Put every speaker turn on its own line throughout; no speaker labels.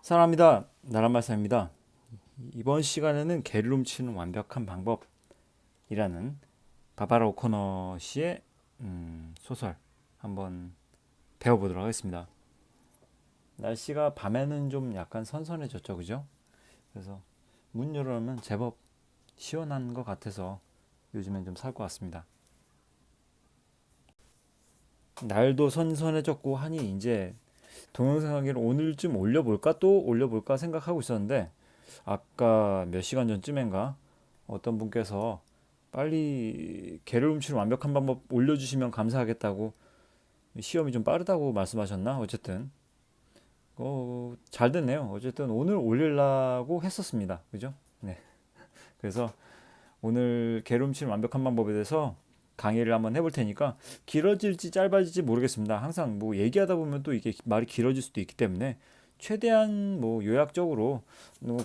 사랑합니다. 나란말씀입니다. 이번 시간에는 개를 훔치는 완벽한 방법이라는 바바라 오코너 씨의 소설 한번 배워보도록 하겠습니다. 날씨가 밤에는 좀 약간 선선해졌죠, 그죠? 그래서 문 열어놓으면 제법 시원한 것 같아서 요즘엔 좀 살 것 같습니다. 날도 선선해졌고 하니 이제 동영상 하기를 오늘쯤 올려볼까 또 올려볼까 생각하고 있었는데 아까 몇 시간 전쯤인가 어떤 분께서 빨리 개를 훔치는 완벽한 방법 올려주시면 감사하겠다고 시험이 좀 빠르다고 말씀하셨나. 어쨌든 잘 됐네요. 어쨌든 오늘 올리려고 했었습니다. 그죠? 네. 그래서 오늘 개를 훔치는 완벽한 방법에 대해서 강의를 한번 해볼 테니까 길어질지 짧아질지 모르겠습니다. 항상 뭐 얘기하다 보면 또 이게 말이 길어질 수도 있기 때문에 최대한 뭐 요약적으로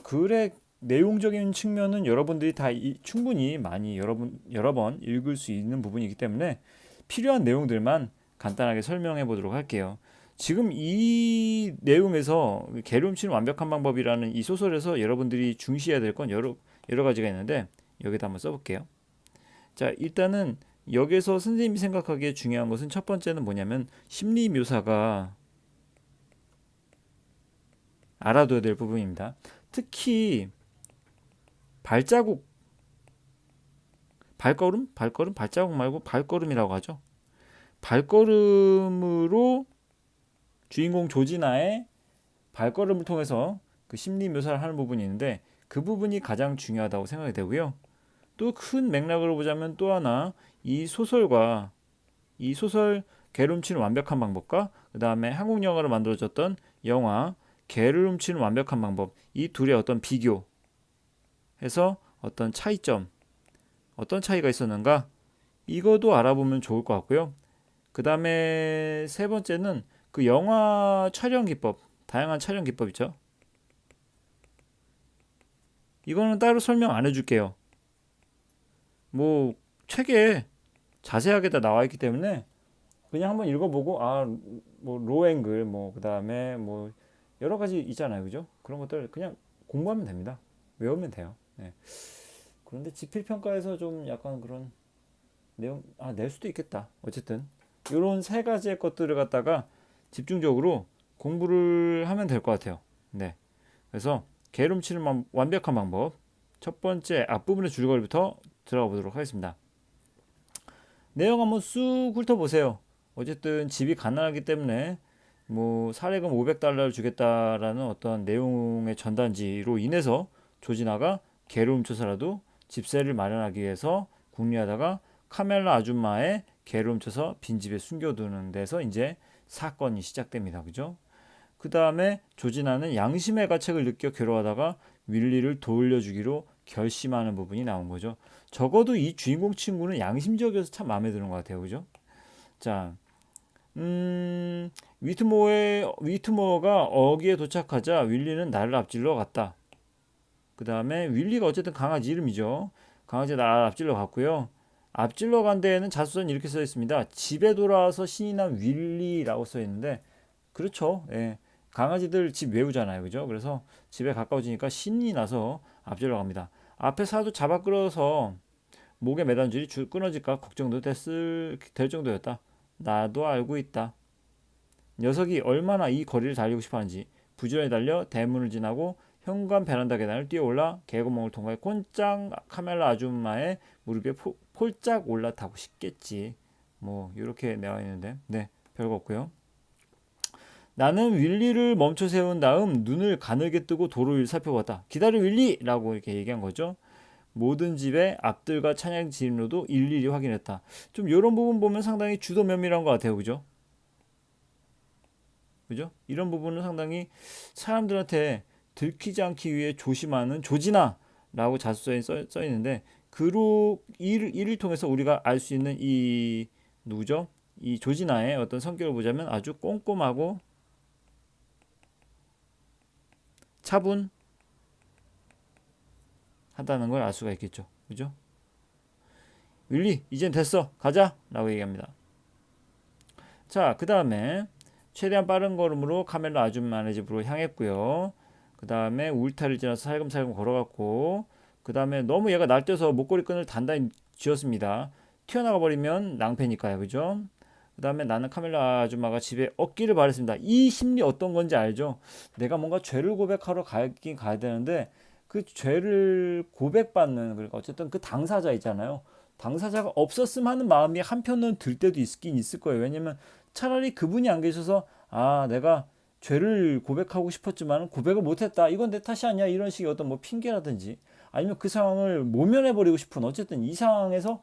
글의 내용적인 측면은 여러분들이 다 충분히 많이 여러 번 읽을 수 있는 부분이기 때문에 필요한 내용들만 간단하게 설명해 보도록 할게요. 지금 이 내용에서 개를 훔치는 완벽한 방법이라는 이 소설에서 여러분들이 중시해야 될 건 여러 가지가 있는데 여기다 한번 써볼게요. 자, 일단은 여기서 선생님이 생각하기에 중요한 것은 첫 번째는 뭐냐면 심리 묘사가 알아둬야 될 부분입니다. 특히 발자국, 발자국 말고 발걸음이라고 하죠. 발걸음으로 주인공 조지나의 발걸음을 통해서 그 심리 묘사를 하는 부분이 있는데 그 부분이 가장 중요하다고 생각이 되고요. 또 큰 맥락으로 보자면 또 하나 이 소설 개를 훔치는 완벽한 방법과 그 다음에 한국 영화로 만들어졌던 영화 개를 훔치는 완벽한 방법 이 둘의 어떤 비교해서 어떤 차이점 어떤 차이가 있었는가 이것도 알아보면 좋을 것 같고요. 그 다음에 세 번째는 그 영화 촬영 기법 다양한 촬영 기법 있죠. 이거는 따로 설명 안 해줄게요. 뭐 책에 자세하게 다 나와 있기 때문에 그냥 한번 읽어보고 뭐 로앵글 뭐 그다음에 뭐 여러 가지 있잖아요, 그죠? 그런 것들 그냥 공부하면 됩니다. 외우면 돼요. 네. 그런데 지필평가에서 좀 약간 그런 내용 낼 수도 있겠다. 어쨌든 이런 세 가지의 것들을 갖다가 집중적으로 공부를 하면 될 것 같아요. 네. 그래서 개를 훔치는 완벽한 방법 첫 번째 앞부분의 줄거리부터 들어가 보도록 하겠습니다. 내용 한번 쑥 훑어보세요. 어쨌든 집이 가난하기 때문에 뭐 사례금 500달러를 주겠다라는 어떤 내용의 전단지로 인해서 조지나가 개를 훔쳐서라도 집세를 마련하기 위해서 궁리하다가 카멜라 아줌마의 개를 훔쳐서 빈집에 숨겨두는 데서 이제 사건이 시작됩니다. 그죠? 그 다음에 조지나는 양심의 가책을 느껴 괴로워하다가 윌리를 돌려주기로 결심하는 부분이 나온 거죠. 적어도 이 주인공 친구는 양심적이어서 참 마음에 드는 것 같아요. 그죠? 자, 위트모어가 어기에 도착하자 윌리는 나를 앞질러 갔다. 그 다음에 윌리가 어쨌든 강아지 이름이죠. 강아지 나를 앞질러 갔고요. 앞질러 간 데에는 자수서는 이렇게 써 있습니다. 집에 돌아와서 신이 난 윌리라고 써 있는데 그렇죠. 예. 강아지들 집 외우잖아요. 그죠? 그래서 집에 가까워지니까 신이 나서 앞질러 갑니다. 앞에 사도 잡아 끌어서 목에 매단 줄이 끊어질까 걱정도 될 정도였다. 나도 알고 있다. 녀석이 얼마나 이 거리를 달리고 싶어 하는지 부지런히 달려 대문을 지나고 현관 베란다 계단을 뛰어올라 개구멍을 통과해 콘짱 카멜라 아줌마의 무릎에 폴짝 올라타고 싶겠지. 뭐 이렇게 나와 있는데 네 별거 없고요. 나는 윌리를 멈춰 세운 다음 눈을 가늘게 뜨고 도로 위를 살펴봤다. 기다려 윌리! 라고 이렇게 얘기한 거죠. 모든 집의 앞들과 찬양 지름로도 일일이 확인했다. 좀 이런 부분 보면 상당히 주도 면밀한 것 같아요. 그죠? 그죠? 이런 부분은 상당히 사람들한테 들키지 않기 위해 조심하는 조지나라고 자수서에 써 있는데 이를 통해서 우리가 알 수 있는 이 누구죠? 이 조지나의 어떤 성격을 보자면 아주 꼼꼼하고 차분하다는 걸 알 수가 있겠죠. 그죠? 윌리, 이젠 됐어. 가자. 라고 얘기합니다. 자, 그 다음에 최대한 빠른 걸음으로 카멜라 아줌마네 집으로 향했고요. 그 다음에 울타리를 지나서 살금살금 걸어갔고, 그 다음에 너무 얘가 날뛰어서 목걸이 끈을 단단히 쥐었습니다. 튀어나가 버리면 낭패니까요, 그죠? 그 다음에 나는 카멜라 아줌마가 집에 없기를 바랬습니다. 이 심리 어떤 건지 알죠? 내가 뭔가 죄를 고백하러 가긴 가야 되는데 그 죄를 고백받는, 그러니까 어쨌든 그 당사자 있잖아요. 당사자가 없었으면 하는 마음이 한편은 들 때도 있긴 있을 거예요. 왜냐면 차라리 그분이 안 계셔서 아, 내가 죄를 고백하고 싶었지만 고백을 못했다. 이건 내 탓이 아니야. 이런 식의 어떤 뭐 핑계라든지 아니면 그 상황을 모면해버리고 싶은, 어쨌든 이 상황에서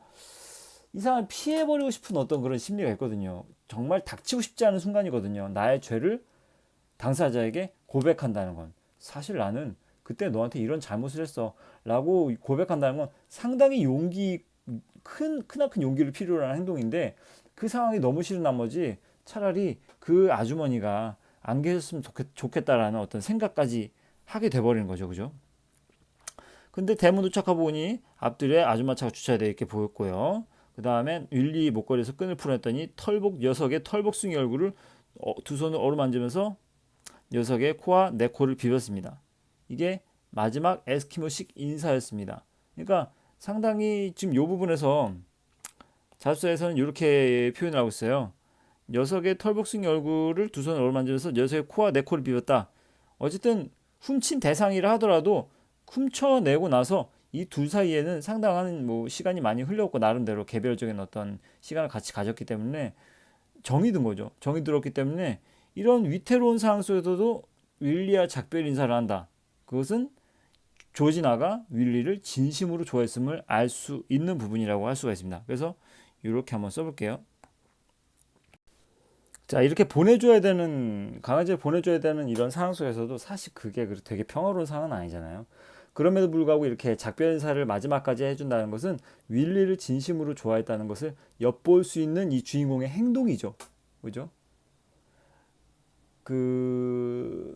이 상황을 피해버리고 싶은 어떤 그런 심리가 있거든요. 정말 닥치고 싶지 않은 순간이거든요. 나의 죄를 당사자에게 고백한다는 건, 사실 나는 그때 너한테 이런 잘못을 했어 라고 고백한다는 건 상당히 크나큰 용기를 필요로 하는 행동인데, 그 상황이 너무 싫은 나머지 차라리 그 아주머니가 안 계셨으면 좋겠다라는 어떤 생각까지 하게 돼버리는 거죠. 그죠? 근데 대문 도착하고 보니 앞뜰에 아줌마 차가 주차되어 있게 보였고요. 그 다음에 윌리 목걸이에서 끈을 풀어냈더니 녀석의 털복숭이 얼굴을 두 손을 어루만지면서 녀석의 코와 내 코를 비볐습니다. 이게 마지막 에스키모식 인사였습니다. 그러니까 상당히 지금 이 부분에서 자습서에서는 이렇게 표현을 하고 있어요. 녀석의 털복숭이 얼굴을 두 손을 어루만지면서 녀석의 코와 내 코를 비볐다. 어쨌든 훔친 대상이라 하더라도 훔쳐내고 나서 이 둘 사이에는 상당한 뭐 시간이 많이 흘렸고 나름대로 개별적인 어떤 시간을 같이 가졌기 때문에 정이 든 거죠. 정이 들었기 때문에 이런 위태로운 상황 속에서도 윌리와 작별 인사를 한다. 그것은 조지나가 윌리를 진심으로 좋아했음을 알 수 있는 부분이라고 할 수가 있습니다. 그래서 이렇게 한번 써볼게요. 자, 이렇게 보내줘야 되는, 강아지를 보내줘야 되는 이런 상황 속에서도 사실 그게 되게 평화로운 상황은 아니잖아요. 그럼에도 불구하고 이렇게 작별 인사를 마지막까지 해준다는 것은 윌리를 진심으로 좋아했다는 것을 엿볼 수 있는 이 주인공의 행동이죠. 그죠?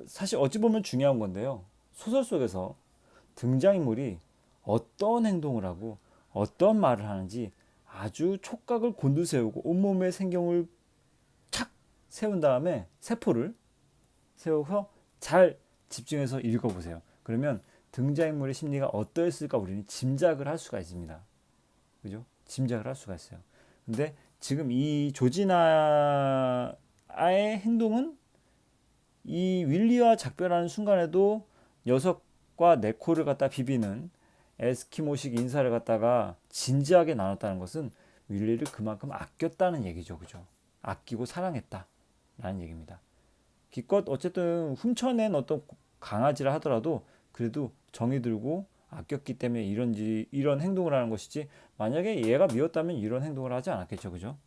사실 어찌 보면 중요한 건데요. 소설 속에서 등장인물이 어떤 행동을 하고 어떤 말을 하는지 아주 촉각을 곤두세우고 온몸에 생경을 착 세운 다음에 세포를 세워서 잘 집중해서 읽어보세요. 그러면 등장인물의 심리가 어떠했을까 우리는 짐작을 할 수가 있습니다. 그죠? 짐작을 할 수가 있어요. 근데 지금 이 조지나의 행동은 이 윌리와 작별하는 순간에도 녀석과 네코를 갖다 비비는 에스키모식 인사를 갖다가 진지하게 나눴다는 것은 윌리를 그만큼 아꼈다는 얘기죠. 그죠? 아끼고 사랑했다라는 얘기입니다. 기껏 어쨌든 훔쳐낸 어떤 강아지라 하더라도 그래도 정이 들고 아꼈기 때문에 이런 행동을 하는 것이지, 만약에 얘가 미웠다면 이런 행동을 하지 않았겠죠. 그죠?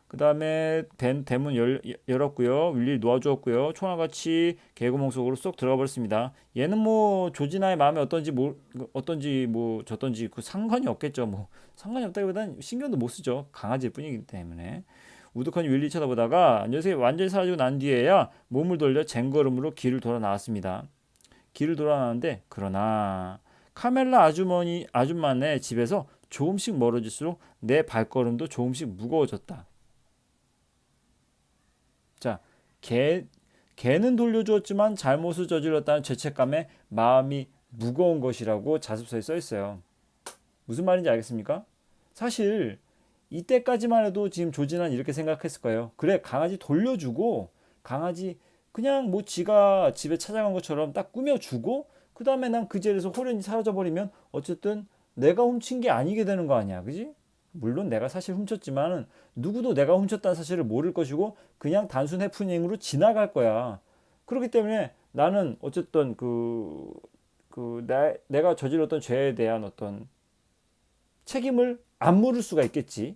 그 다음에 대문 열었고요. 윌리 놓아주었고요. 총알같이 개구멍 속으로 쏙 들어가 버렸습니다. 얘는 뭐 조지나의 마음이 어떤지 저떤지 그 상관이 없겠죠. 뭐 상관이 없다기보다는 신경도 못 쓰죠. 강아지일 뿐이기 때문에. 우두커니 윌리 쳐다보다가 녀석이 완전히 사라지고 난 뒤에야 몸을 돌려 쟁걸음으로 길을 돌아 나왔습니다. 길을 돌아 나왔는데, 그러나 카멜라 아줌마네 집에서 조금씩 멀어질수록 내 발걸음도 조금씩 무거워졌다. 자, 개는 돌려주었지만 잘못을 저질렀다는 죄책감에 마음이 무거운 것이라고 자습서에 써 있어요. 무슨 말인지 알겠습니까? 사실 이때까지만 해도 지금 조진아는 이렇게 생각했을 거예요. 그래, 강아지 돌려주고 강아지 그냥 뭐 지가 집에 찾아간 것처럼 딱 꾸며주고 그 다음에 난 그 자리에서 호련히 사라져버리면 어쨌든 내가 훔친 게 아니게 되는 거 아니야. 그지? 물론 내가 사실 훔쳤지만은 누구도 내가 훔쳤다는 사실을 모를 것이고 그냥 단순 해프닝으로 지나갈 거야. 그렇기 때문에 나는 어쨌든 내가 저질렀던 죄에 대한 어떤 책임을 안 물을 수가 있겠지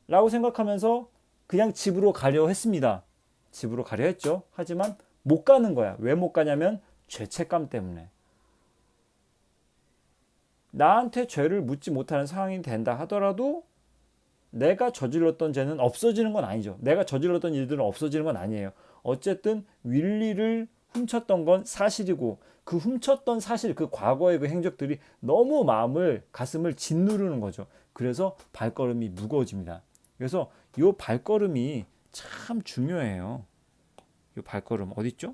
라고 생각하면서 그냥 집으로 가려 했습니다. 집으로 가려 했죠. 하지만 못 가는 거야. 왜 못 가냐면 죄책감 때문에. 나한테 죄를 묻지 못하는 상황이 된다 하더라도 내가 저질렀던 죄는 없어지는 건 아니죠. 내가 저질렀던 일들은 없어지는 건 아니에요. 어쨌든 윌리를 훔쳤던 건 사실이고 그 훔쳤던 사실, 그 과거의 그 행적들이 너무 가슴을 짓누르는 거죠. 그래서 발걸음이 무거워집니다. 그래서 이 발걸음이 참 중요해요. 이 발걸음 어디 있죠?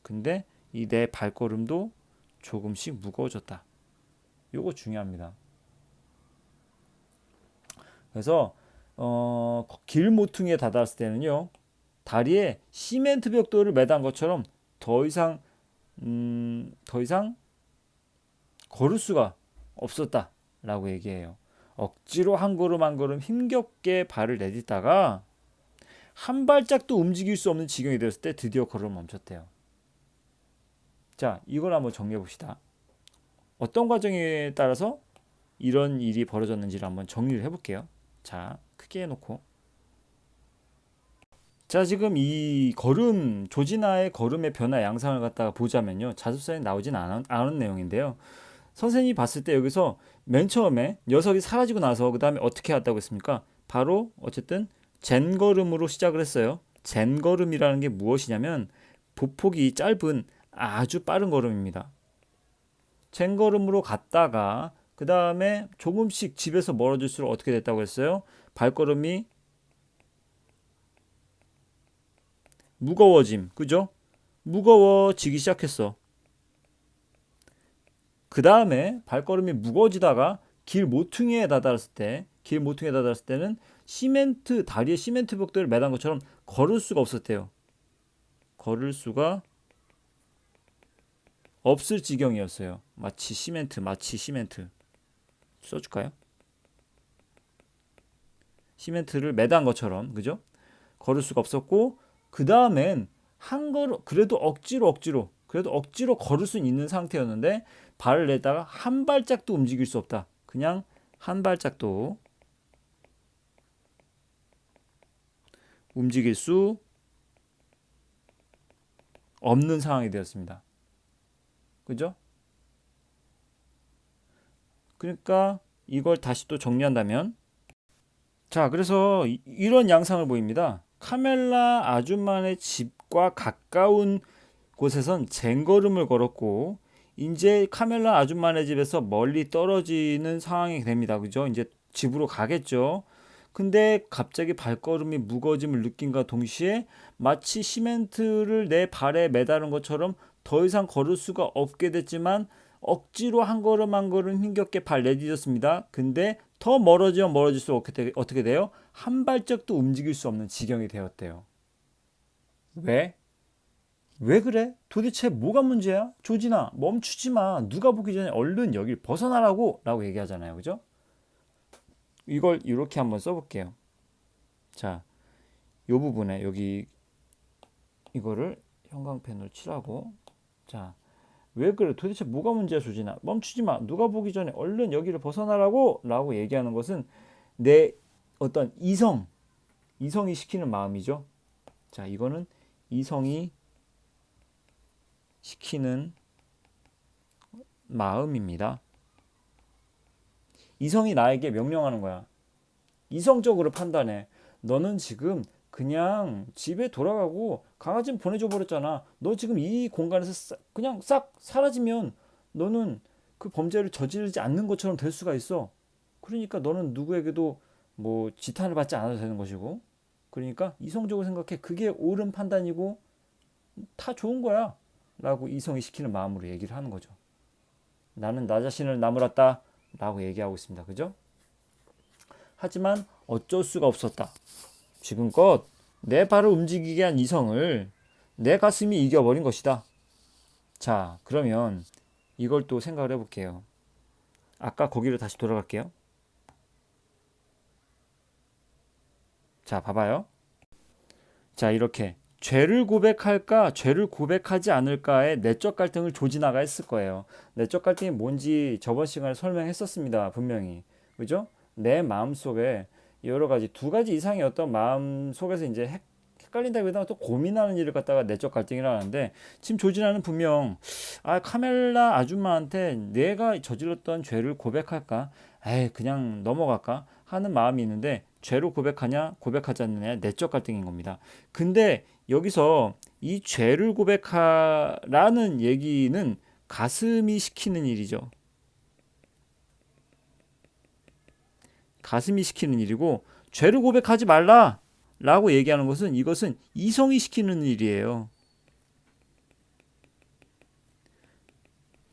근데 이 내 발걸음도 조금씩 무거워졌다. 요거 중요합니다. 그래서 길 모퉁이에 다다랐을 때는요, 다리에 시멘트 벽돌을 매단 것처럼 더 이상 걸을 수가 없었다라고 얘기해요. 억지로 한 걸음 한 걸음 힘겹게 발을 내딛다가 한 발짝도 움직일 수 없는 지경이 되었을 때 드디어 걸음을 멈췄대요. 자, 이걸 한번 정리해 봅시다. 어떤 과정에 따라서 이런 일이 벌어졌는지를 한번 정리를 해볼게요. 자, 크게 해놓고. 자, 지금 이 걸음, 조진아의 걸음의 변화 양상을 갖다가 보자면요, 자습서에 나오진 않은 내용인데요. 선생님이 봤을 때 여기서 맨 처음에 녀석이 사라지고 나서 그 다음에 어떻게 했다고 했습니까? 바로 어쨌든 젠걸음으로 시작을 했어요. 젠걸음이라는 게 무엇이냐면 보폭이 짧은 아주 빠른 걸음입니다. 젠걸음으로 갔다가 그 다음에 조금씩 집에서 멀어질수록 어떻게 됐다고 했어요? 발걸음이 무거워짐, 그죠? 무거워지기 시작했어. 그 다음에 발걸음이 무거워지다가 길 모퉁이에 다다랐을 때는 다리에 시멘트 벽돌을 매단 것처럼 걸을 수가 없었대요. 걸을 수가 없을 지경이었어요. 마치 시멘트. 써줄까요? 시멘트를 매단 것처럼, 그죠? 걸을 수가 없었고, 그 다음엔 그래도 억지로 걸을 수 있는 상태였는데, 발을 내다가 한 발짝도 움직일 수 없다. 그냥 한 발짝도 움직일 수 없는 상황이 되었습니다. 그죠? 그러니까 이걸 다시 또 정리한다면, 자, 그래서 이런 양상을 보입니다. 카멜라 아줌마네 집과 가까운 곳에선 쟁걸음을 걸었고, 이제 카멜라 아줌마네 집에서 멀리 떨어지는 상황이 됩니다. 그죠? 이제 집으로 가겠죠. 근데 갑자기 발걸음이 무거워짐을 느낀과 동시에 마치 시멘트를 내 발에 매다른 것처럼 더 이상 걸을 수가 없게 됐지만 억지로 한 걸음 한 걸음 힘겹게 발 내디뎠습니다. 근데 더 멀어지면 멀어질수록 어떻게 돼요? 한 발짝도 움직일 수 없는 지경이 되었대요. 왜? 왜 그래? 도대체 뭐가 문제야? 조진아, 멈추지 마. 누가 보기 전에 얼른 여길 벗어나라고 라고 얘기하잖아요. 그죠? 이걸 이렇게 한번 써볼게요. 자, 요 부분에 여기 이거를 형광펜으로 칠하고, 자, 왜 그래? 도대체 뭐가 문제야, 조진아? 멈추지 마. 누가 보기 전에 얼른 여기를 벗어나라고 라고 얘기하는 것은 내 어떤 이성이 시키는 마음이죠. 자, 이거는 이성이 시키는 마음입니다. 이성이 나에게 명령하는 거야. 이성적으로 판단해. 너는 지금 그냥 집에 돌아가고 강아지는 보내줘 버렸잖아. 너 지금 이 공간에서 그냥 싹 사라지면 너는 그 범죄를 저지르지 않는 것처럼 될 수가 있어. 그러니까 너는 누구에게도 뭐 지탄을 받지 않아도 되는 것이고. 그러니까 이성적으로 생각해. 그게 옳은 판단이고 다 좋은 거야. 라고 이성이 시키는 마음으로 얘기를 하는 거죠. 나는 나 자신을 나무랐다. 라고 얘기하고 있습니다. 그죠? 하지만 어쩔 수가 없었다. 지금껏 내 발을 움직이게 한 이성을 내 가슴이 이겨버린 것이다. 자, 그러면 이걸 또 생각을 해볼게요. 아까 거기로 다시 돌아갈게요. 자, 봐봐요. 자, 이렇게 죄를 고백할까, 죄를 고백하지 않을까의 내적 갈등을 조진아가 했을 거예요. 내적 갈등이 뭔지 저번 시간에 설명했었습니다. 분명히. 그죠? 내 마음속에 여러 가지, 두 가지 이상의 어떤 마음 속에서 이제 헷갈린다기보다 또 고민하는 일을 갖다가 내적 갈등이라 하는데, 지금 조진아는 분명 카멜라 아줌마한테 내가 저질렀던 죄를 고백할까, 그냥 넘어갈까 하는 마음이 있는데, 죄로 고백하냐 고백하지 않느냐 내적 갈등인 겁니다. 근데 여기서 이 죄를 고백하라는 얘기는 가슴이 시키는 일이죠. 가슴이 시키는 일이고, 죄를 고백하지 말라 라고 얘기하는 것은 이것은 이성이 시키는 일이에요.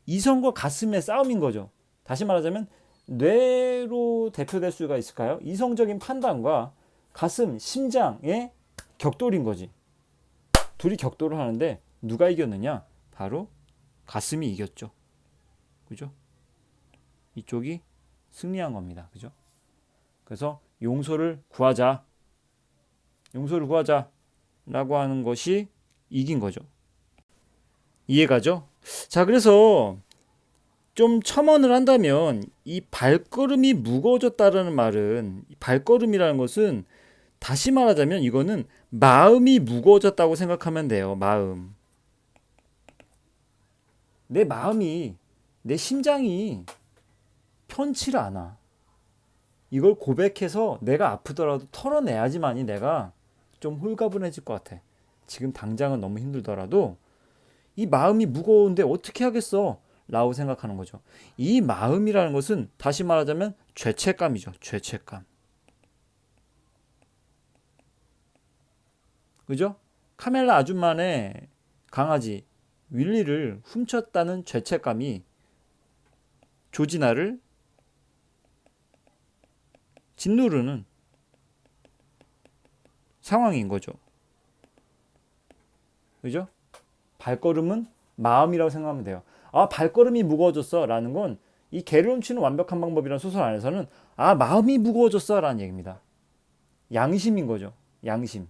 이성과 가슴의 싸움인 거죠. 다시 말하자면 뇌로 대표될 수가 있을까요? 이성적인 판단과 가슴, 심장의 격돌인 거지. 둘이 격돌을 하는데 누가 이겼느냐? 바로 가슴이 이겼죠. 그죠? 이쪽이 승리한 겁니다. 그죠? 그래서 용서를 구하자. 용서를 구하자. 라고 하는 것이 이긴 거죠. 이해가죠? 자, 그래서 좀 첨언을 한다면 이 발걸음이 무거워졌다라는 말은, 발걸음이라는 것은 다시 말하자면 이거는 마음이 무거워졌다고 생각하면 돼요. 마음. 내 마음이, 내 심장이 편치를 않아. 이걸 고백해서 내가 아프더라도 털어내야지만이 내가 좀 홀가분해질 것 같아. 지금 당장은 너무 힘들더라도 이 마음이 무거운데 어떻게 하겠어? 라고 생각하는 거죠. 이 마음이라는 것은 다시 말하자면 죄책감이죠. 죄책감. 그죠? 카멜라 아줌마네 강아지 윌리를 훔쳤다는 죄책감이 조지나를 짓누르는 상황인 거죠. 그죠? 발걸음은 마음이라고 생각하면 돼요. 아, 발걸음이 무거워졌어 라는 건 이 개를 훔치는 완벽한 방법이라는 소설 안에서는 아, 마음이 무거워졌어 라는 얘기입니다. 양심인 거죠. 양심.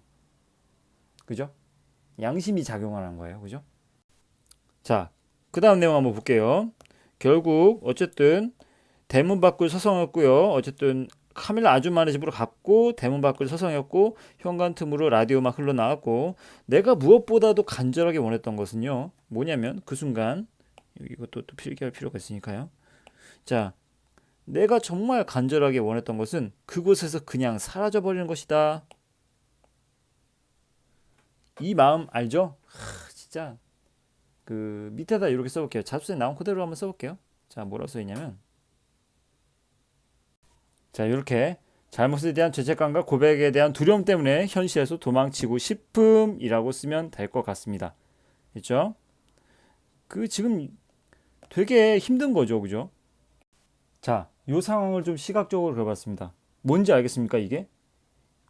그죠? 양심이 작용하는 거예요. 그죠? 자, 그 다음 내용 한번 볼게요. 결국 어쨌든 대문 밖을 서성였고요. 어쨌든 카밀라 아줌마네 집으로 갔고 대문 밖을 서성였고 현관 틈으로 라디오 막 흘러나왔고 내가 무엇보다도 간절하게 원했던 것은요. 뭐냐면 그 순간 이것도 또 필기할 필요가 있으니까요. 자, 내가 정말 간절하게 원했던 것은 그곳에서 그냥 사라져버리는 것이다. 이 마음 알죠? 진짜 그 밑에다 이렇게 써볼게요. 잡스에 나온 그대로 한번 써볼게요. 자, 뭐라고 써있냐면 자, 이렇게 잘못에 대한 죄책감과 고백에 대한 두려움 때문에 현실에서 도망치고 싶음이라고 쓰면 될 것 같습니다. 그렇죠? 그 지금 되게 힘든 거죠. 그죠? 자, 이 상황을 좀 시각적으로 그려봤습니다. 뭔지 알겠습니까, 이게?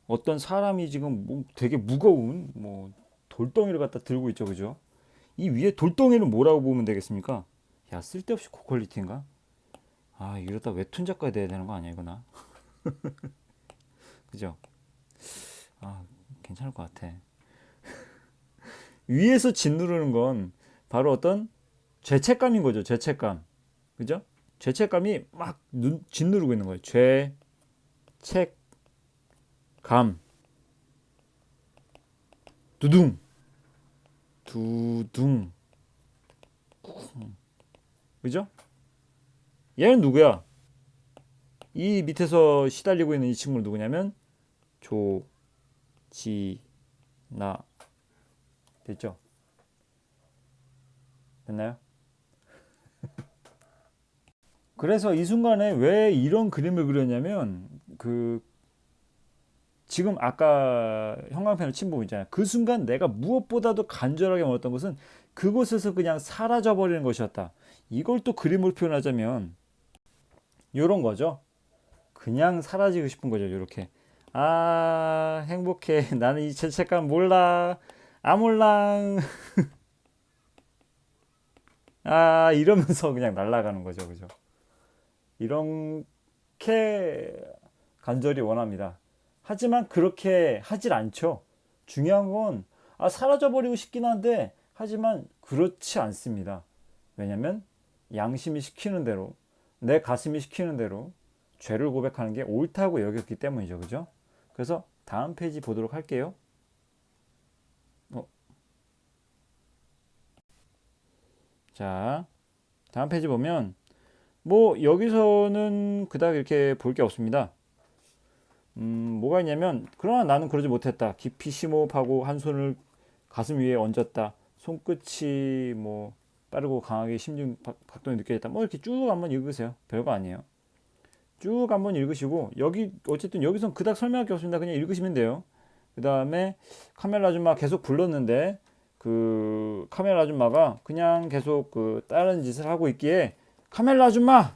어떤 사람이 지금 뭐 되게 무거운 뭐 돌덩이를 갖다 들고 있죠. 그죠? 이 위에 돌덩이는 뭐라고 보면 되겠습니까? 야, 쓸데없이 고퀄리티인가? 아, 이러다 웹툰 작가 돼야 되는 거 아니야, 이거나? 그죠? 아, 괜찮을 것 같아. 위에서 짓누르는 건 바로 어떤 죄책감인 거죠. 죄책감. 그죠? 죄책감이 막 짓누르고 있는 거예요. 죄책감. 두둥. 두둥. 그죠? 얘는 누구야? 이 밑에서 시달리고 있는 이 친구는 누구냐면 조지나. 됐죠? 됐나요? 그래서 이 순간에 왜 이런 그림을 그렸냐면 그 지금 아까 형광펜을 친 부분 있잖아요. 그 순간 내가 무엇보다도 간절하게 원했던 것은 그곳에서 그냥 사라져 버리는 것이었다. 이걸 또 그림으로 표현하자면 이런 거죠. 그냥 사라지고 싶은 거죠. 이렇게. 아, 행복해. 나는 이 죄책감 몰라. 아몰랑. 아, 이러면서 그냥 날아가는 거죠. 그죠? 이렇게 간절히 원합니다. 하지만 그렇게 하질 않죠. 중요한 건 사라져버리고 싶긴 한데 하지만 그렇지 않습니다. 왜냐면 양심이 시키는 대로 내 가슴이 시키는 대로 죄를 고백하는 게 옳다고 여겼기 때문이죠. 그죠? 그래서 다음 페이지 보도록 할게요. 자, 다음 페이지 보면 뭐 여기서는 그닥 이렇게 볼 게 없습니다. 뭐가 있냐면 그러나 나는 그러지 못했다. 깊이 심호흡하고 한 손을 가슴 위에 얹었다. 손끝이 뭐 빠르고 강하게 심중 박동이 느껴졌다. 뭐 이렇게 쭉 한번 읽으세요. 별거 아니에요. 쭉 한번 읽으시고 여기 어쨌든 여기선 그닥 설명할 게 없습니다. 그냥 읽으시면 돼요. 그 다음에 카멜라 아줌마 계속 불렀는데 그 카멜라 아줌마가 그냥 계속 그 다른 짓을 하고 있기에 카멜라 아줌마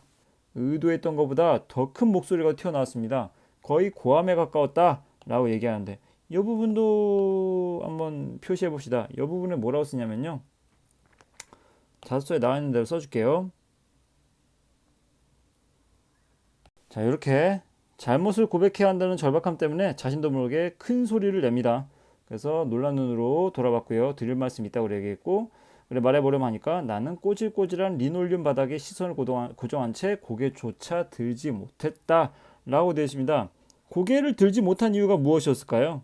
의도했던 것보다 더 큰 목소리가 튀어나왔습니다. 거의 고함에 가까웠다라고 얘기하는데 이 부분도 한번 표시해 봅시다. 이 부분을 뭐라고 쓰냐면요. 자소서에 나와 있는 대로 써줄게요. 자, 이렇게 잘못을 고백해야 한다는 절박함 때문에 자신도 모르게 큰 소리를 냅니다. 그래서 놀란 눈으로 돌아봤고요. 드릴 말씀 있다고 얘기했고, 그래 말해보려면 하니까 나는 꼬질꼬질한 리놀륨 바닥에 시선을 고정한 채 고개조차 들지 못했다 라고 되어 있습니다. 고개를 들지 못한 이유가 무엇이었을까요?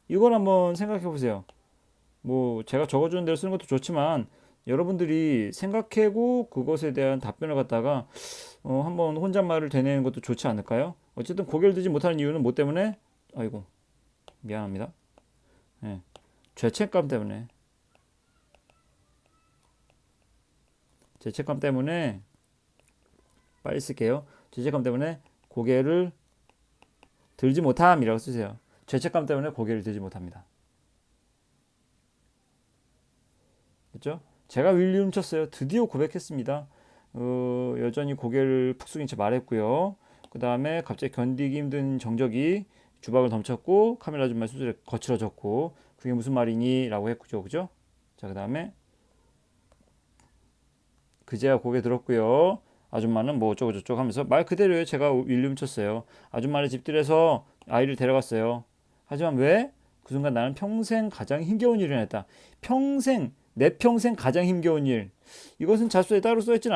이걸 한번 생각해 보세요. 뭐 제가 적어주는 대로 쓰는 것도 좋지만 여러분들이 생각하고 그것에 대한 답변을 갖다가 한번 혼잣말을 되뇌는 것도 좋지 않을까요? 어쨌든 고개를 들지 못하는 이유는 뭐 때문에? 아이고 미안합니다. 네, 죄책감 때문에 빨리 쓸게요. 죄책감 때문에 고개를 들지 못함이라고 쓰세요. 죄책감 때문에 고개를 들지 못합니다. 그렇죠? 제가 윌리 훔쳤어요. 드디어 고백했습니다. 여전히 고개를 푹 숙인 채 말했고요. 그 다음에 갑자기 견디기 힘든 정적이 주박을 덮쳤고 카메라 아줌마의 수술에 거칠어졌고 그게 무슨 말이니? 라고 했죠. 그죠? 자, 그 다음에 그제야 고개 들었고요. 아줌마는 뭐 어쩌고 저쩌고 하면서 말 그대로요. 제가 윌리 훔쳤어요. 아줌마를 집들여서 아이를 데려갔어요. 하지만 왜? 그 순간 나는 평생 가장 힘겨운 일을 했다. 내 평생 가장 힘겨운 일. 이것은 자소서에 따로 써있진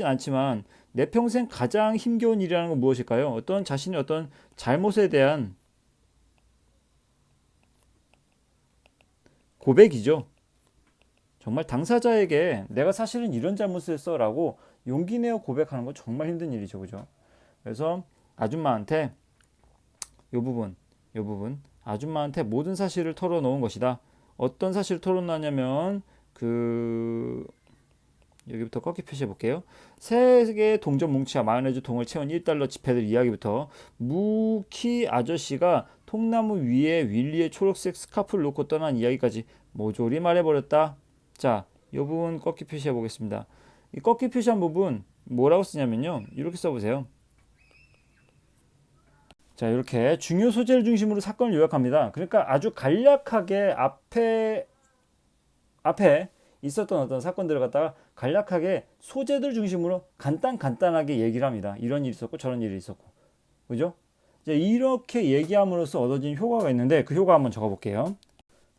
않지만 내 평생 가장 힘겨운 일이라는 건 무엇일까요? 어떤 자신의 어떤 잘못에 대한 고백이죠. 정말 당사자에게 내가 사실은 이런 잘못을 했어 라고 용기 내어 고백하는 건 정말 힘든 일이죠. 그죠? 그래서 아줌마한테 요 부분 아줌마한테 모든 사실을 털어놓은 것이다. 어떤 사실을 털어놨냐면 여기부터 꺾기 표시해 볼게요. 세 개의 동전 뭉치와 마요네즈 통을 채운 1달러 지폐들 이야기부터 무키 아저씨가 통나무 위에 윌리의 초록색 스카프를 놓고 떠난 이야기까지 모조리 말해버렸다. 자, 이 부분 꺾기 표시해 보겠습니다. 이 꺾기 표시한 부분 뭐라고 쓰냐면요. 이렇게 써보세요. 자, 이렇게 중요 소재를 중심으로 사건을 요약합니다. 그러니까 아주 간략하게 앞에 있었던 어떤 사건들을 갖다가 간략하게 소재들 중심으로 간단하게 얘기를 합니다. 이런 일이 있었고 저런 일이 있었고. 그죠? 이제 이렇게 얘기함으로써 얻어진 효과가 있는데 그 효과 한번 적어볼게요.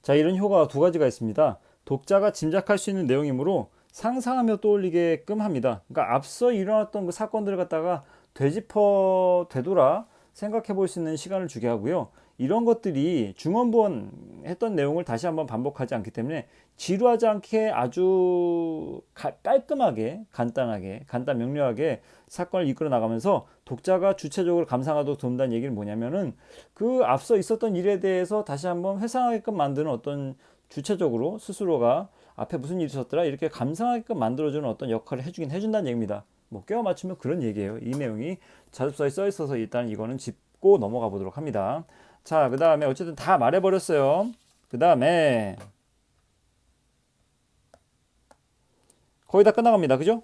자, 이런 효과가 두 가지가 있습니다. 독자가 짐작할 수 있는 내용이므로 상상하며 떠올리게끔 합니다. 그러니까 앞서 일어났던 그 사건들을 갖다가 되돌아 생각해 볼 수 있는 시간을 주게 하고요. 이런 것들이 중원부원 했던 내용을 다시 한번 반복하지 않기 때문에 지루하지 않게 아주 깔끔하게 간단 명료하게 사건을 이끌어 나가면서 독자가 주체적으로 감상하도록 돕는다는 얘기는 뭐냐면은 그 앞서 있었던 일에 대해서 다시 한번 회상하게끔 만드는 어떤 주체적으로 스스로가 앞에 무슨 일이 있었더라 이렇게 감상하게끔 만들어주는 어떤 역할을 해준다는 얘기입니다. 뭐 껴 맞추면 그런 얘기예요. 이 내용이 자습서에 써 있어서 일단 이거는 짚고 넘어가 보도록 합니다. 자, 그 다음에 어쨌든 다 말해버렸어요. 그 다음에 거의 다 끝나갑니다. 그죠?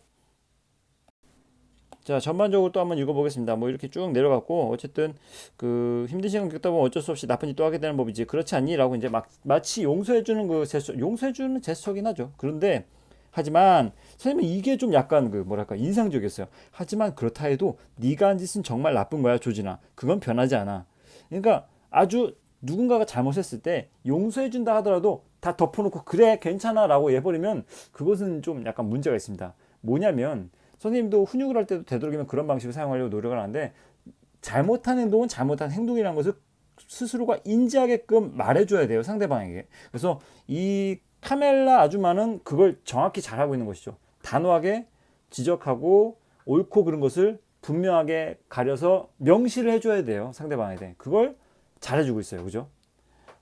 자, 전반적으로 또 한번 읽어보겠습니다. 뭐 이렇게 쭉 내려갔고 어쨌든 그 힘든 시간 겪다 보면 어쩔 수 없이 나쁜 짓 또 하게 되는 법이지 그렇지 않니? 라고 이제 마치 용서해주는 그 제스처, 용서해주는 제스처긴 하죠. 그런데 하지만 선생님은 이게 좀 약간 그 뭐랄까 인상적이었어요. 하지만 그렇다 해도 네가 한 짓은 정말 나쁜 거야, 조진아. 그건 변하지 않아. 그러니까 아주 누군가가 잘못했을 때 용서해준다 하더라도 다 덮어놓고 그래 괜찮아 라고 해버리면 그것은 좀 약간 문제가 있습니다. 뭐냐면 선생님도 훈육을 할 때도 되도록이면 그런 방식을 사용하려고 노력을 하는데 잘못한 행동은 잘못한 행동이라는 것을 스스로가 인지하게끔 말해줘야 돼요, 상대방에게. 그래서 이 카멜라 아줌마는 그걸 정확히 잘하고 있는 것이죠. 단호하게 지적하고 옳고 그른 것을 분명하게 가려서 명시를 해줘야 돼요, 상대방에 대해. 그걸 잘해주고 있어요. 그죠?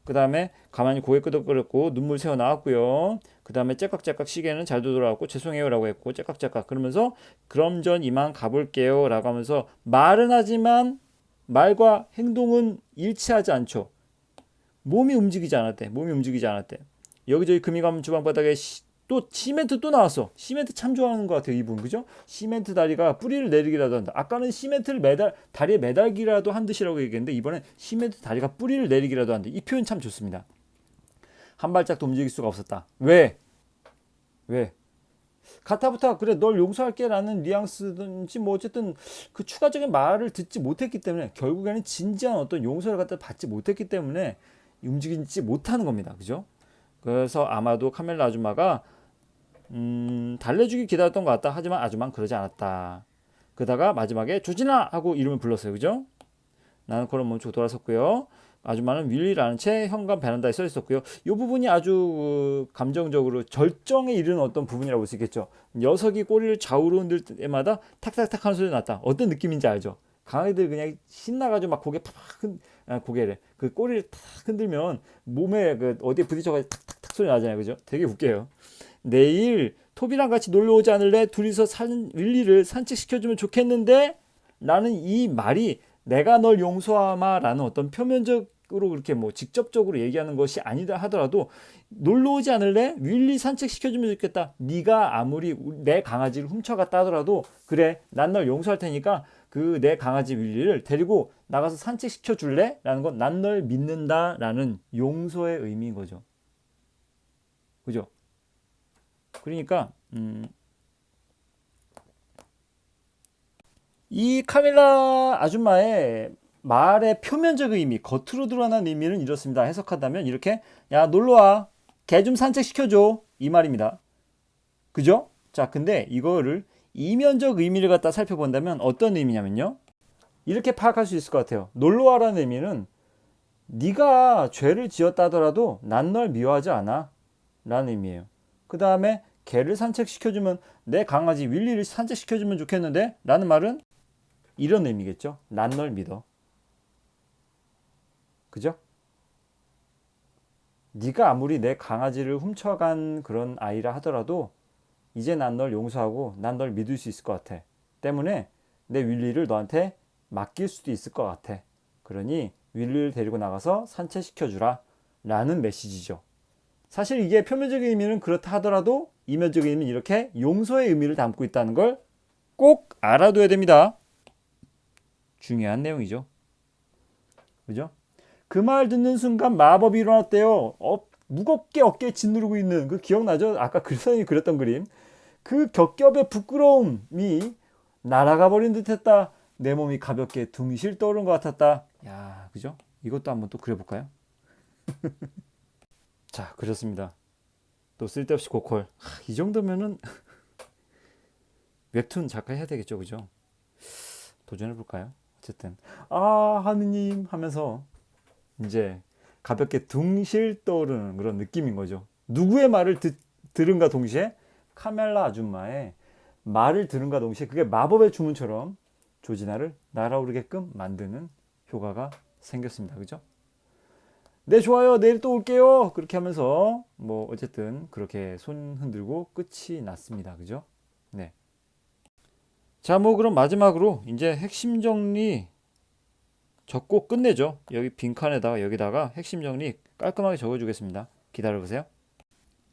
그 다음에 가만히 고개 끄덕거렸고 눈물 새어 나왔고요. 그 다음에 째깍째깍 시계는 잘 돌아왔고 죄송해요 라고 했고 째깍째깍 그러면서 그럼 전 이만 가볼게요 라고 하면서 말은 하지만 말과 행동은 일치하지 않죠. 몸이 움직이지 않았대. 여기저기 금이 가면 주방바닥에 또 시멘트 또 나왔어. 시멘트 참 좋아하는 것 같아요, 이분. 그죠? 시멘트 다리가 뿌리를 내리기라도 한다. 아까는 시멘트를 다리에 매달기라도 한 듯이라고 얘기했는데, 이번엔 시멘트 다리가 뿌리를 내리기라도 한다. 이 표현 참 좋습니다. 한 발짝도 움직일 수가 없었다. 왜? 가타부타 그래 널 용서할게 라는 뉘앙스든지 뭐 어쨌든 그 추가적인 말을 듣지 못했기 때문에, 결국에는 진지한 어떤 용서를 갖다 받지 못했기 때문에 움직이지 못하는 겁니다. 그죠? 그래서 아마도 카멜라 아줌마가 달래주기 기다렸던 것 같다. 하지만 아줌마는 그러지 않았다. 그러다가 마지막에 조진아 하고 이름을 불렀어요. 그죠? 나는 그런 멈추고 돌아섰고요. 아줌마는 윌리라는 채 현관 베란다에 서 있었고요. 이 부분이 아주 감정적으로 절정에 이르는 어떤 부분이라고 볼 수 있겠죠. 녀석이 꼬리를 좌우로 흔들 때마다 탁탁탁 하는 소리가 났다. 어떤 느낌인지 알죠? 강아지들 그냥 신나가지고 막 고개를 그 꼬리를 탁 흔들면 몸에 그 어디에 부딪혀가지고 탁탁탁 소리 나잖아요. 그죠? 되게 웃겨요. 내일 토비랑 같이 놀러 오지 않을래? 둘이서 윌리를 산책시켜주면 좋겠는데? 라는 이 말이 내가 널 용서하마 라는 어떤 표면적으로 그렇게 뭐 직접적으로 얘기하는 것이 아니다 하더라도, 놀러 오지 않을래? 윌리 산책시켜주면 좋겠다. 네가 아무리 내 강아지를 훔쳐갔다 하더라도 그래, 난 널 용서할 테니까 그 내 강아지 윌리를 데리고 나가서 산책시켜 줄래? 라는 건 난 널 믿는다 라는 용서의 의미인 거죠. 그죠? 그러니까 이 카밀라 아줌마의 말의 표면적 의미, 겉으로 드러난 의미는 이렇습니다. 해석한다면 이렇게, 야 놀러와, 개 좀 산책시켜줘, 이 말입니다. 그죠? 자, 근데 이거를 이면적 의미를 갖다 살펴본다면 어떤 의미냐면요, 이렇게 파악할 수 있을 것 같아요. 놀러와라는 의미는 네가 죄를 지었다 하더라도 난 널 미워하지 않아 라는 의미예요. 그 다음에 개를 산책시켜주면, 내 강아지 윌리를 산책시켜주면 좋겠는데 라는 말은 이런 의미겠죠. 난 널 믿어. 그죠? 네가 아무리 내 강아지를 훔쳐간 그런 아이라 하더라도 이제 난 널 용서하고 난 널 믿을 수 있을 것 같아. 때문에 내 윌리를 너한테 맡길 수도 있을 것 같아. 그러니 윌리를 데리고 나가서 산책시켜주라 라는 메시지죠. 사실 이게 표면적인 의미는 그렇다 하더라도 이면적인 의미는 이렇게 용서의 의미를 담고 있다는 걸 꼭 알아둬야 됩니다. 중요한 내용이죠. 그죠? 그 말 듣는 순간 마법이 일어났대요. 무겁게 어깨에 짓누르고 있는 그 기억나죠? 아까 선생님이 그렸던 그림. 그 겹겹의 부끄러움이 날아가 버린 듯했다. 내 몸이 가볍게 둥실 떠오른 것 같았다. 야, 그죠? 이것도 한번 또 그려볼까요? 자, 그렇습니다. 또 쓸데없이 고퀄. 이 정도면은 웹툰 작가 해야 되겠죠, 그죠? 도전해볼까요? 어쨌든 하느님 하면서 이제 가볍게 둥실 떠오르는 그런 느낌인 거죠. 누구의 말을 들은가 동시에, 카멜라 아줌마의 말을 들은가 동시에 그게 마법의 주문처럼 조지나를 날아오르게끔 만드는 효과가 생겼습니다. 그죠? 네, 좋아요. 내일 또 올게요. 그렇게 하면서 뭐 어쨌든 그렇게 손 흔들고 끝이 났습니다. 그죠? 네. 자, 뭐 그럼 마지막으로 이제 핵심 정리 적고 끝내죠. 여기 빈칸에다가 여기다가 핵심 정리 깔끔하게 적어주겠습니다. 기다려보세요.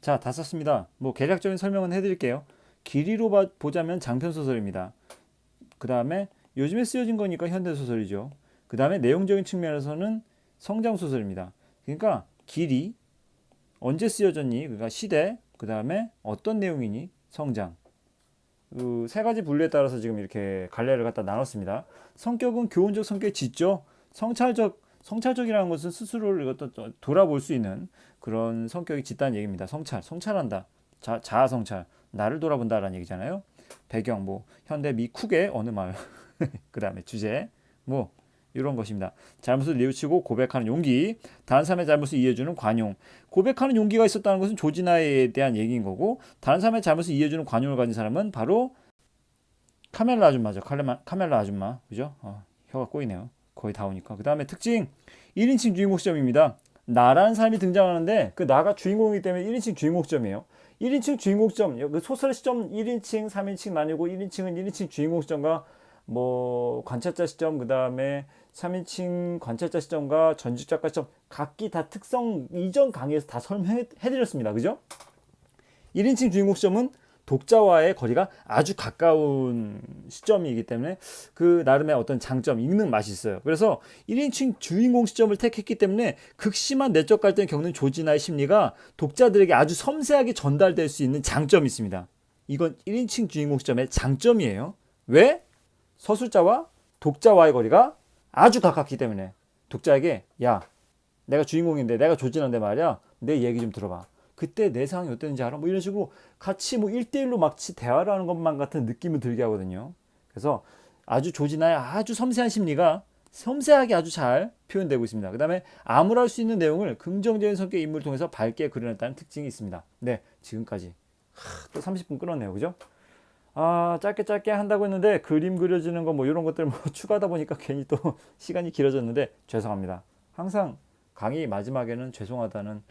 자, 다 썼습니다. 뭐 개략적인 설명은 해드릴게요. 길이로 보자면 장편소설입니다. 그 다음에 요즘에 쓰여진 거니까 현대소설이죠. 그 다음에 내용적인 측면에서는 성장소설입니다. 그러니까 길이, 언제 쓰여졌니, 그러니까 시대, 그 다음에 어떤 내용이니, 성장. 그 세 가지 분류에 따라서 지금 이렇게 갈래를 갖다 나눴습니다. 성격은 교훈적 성격이 짙죠. 성찰적이라는 것은 스스로를 이것도 돌아볼 수 있는 그런 성격이 짙다는 얘기입니다. 성찰한다. 자아 성찰, 나를 돌아본다라는 얘기잖아요. 배경 뭐 현대 미 쿡의 어느 마을, 그 다음에 주제 뭐 이런 것입니다. 잘못을 뉘우치고 고백하는 용기, 다른 사람의 잘못을 이해해주는 관용. 고백하는 용기가 있었다는 것은 조지나에 대한 얘기인 거고, 다른 사람의 잘못을 이해해주는 관용을 가진 사람은 바로 카멜라 아줌마죠. 카멜라 아줌마, 그죠? 혀가 꼬이네요. 거의 다 오니까. 그 다음에 특징, 1인칭 주인공 시점입니다. 나라는 사람이 등장하는데 그 나가 주인공이기 때문에 1인칭 주인공 시점이에요. 1인칭 주인공 시점, 그 소설의 시점 1인칭, 3인칭 나뉘고 1인칭은 1인칭 주인공 시점과 뭐 관찰자 시점, 그 다음에 3인칭 관찰자 시점과 전직 작가 시점 각기 다 특성 이전 강의에서 다 설명해 드렸습니다. 그죠? 1인칭 주인공 시점은 독자와의 거리가 아주 가까운 시점이기 때문에 그 나름의 어떤 장점, 읽는 맛이 있어요. 그래서 1인칭 주인공 시점을 택했기 때문에 극심한 내적 갈등을 겪는 조지나의 심리가 독자들에게 아주 섬세하게 전달될 수 있는 장점이 있습니다. 이건 1인칭 주인공 시점의 장점이에요. 왜? 서술자와 독자와의 거리가 아주 가깝기 때문에 독자에게 야, 내가 주인공인데 내가 조진한데 말이야, 내 얘기 좀 들어봐. 그때 내 상황이 어땠는지 알아? 뭐 이런 식으로 같이 뭐 1대1로 마치 대화를 하는 것만 같은 느낌을 들게 하거든요. 그래서 아주 조진아의 아주 섬세한 심리가 섬세하게 아주 잘 표현되고 있습니다. 그 다음에 암울할 수 있는 내용을 긍정적인 성격의 인물을 통해서 밝게 그려냈다는 특징이 있습니다. 네, 지금까지 또 30분 끊었네요. 그죠? 아, 짧게 한다고 했는데 그림 그려지는 거 뭐 이런 것들 뭐 추가하다 보니까 괜히 또 시간이 길어졌는데 죄송합니다. 항상 강의 마지막에는 죄송하다는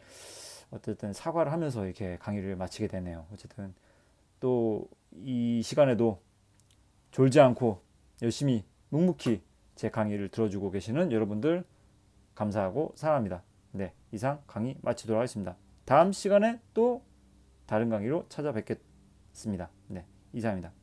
어쨌든 사과를 하면서 이렇게 강의를 마치게 되네요. 어쨌든 또 이 시간에도 졸지 않고 열심히 묵묵히 제 강의를 들어주고 계시는 여러분들 감사하고 사랑합니다. 네, 이상 강의 마치도록 하겠습니다. 다음 시간에 또 다른 강의로 찾아뵙겠습니다. 네, 이상입니다.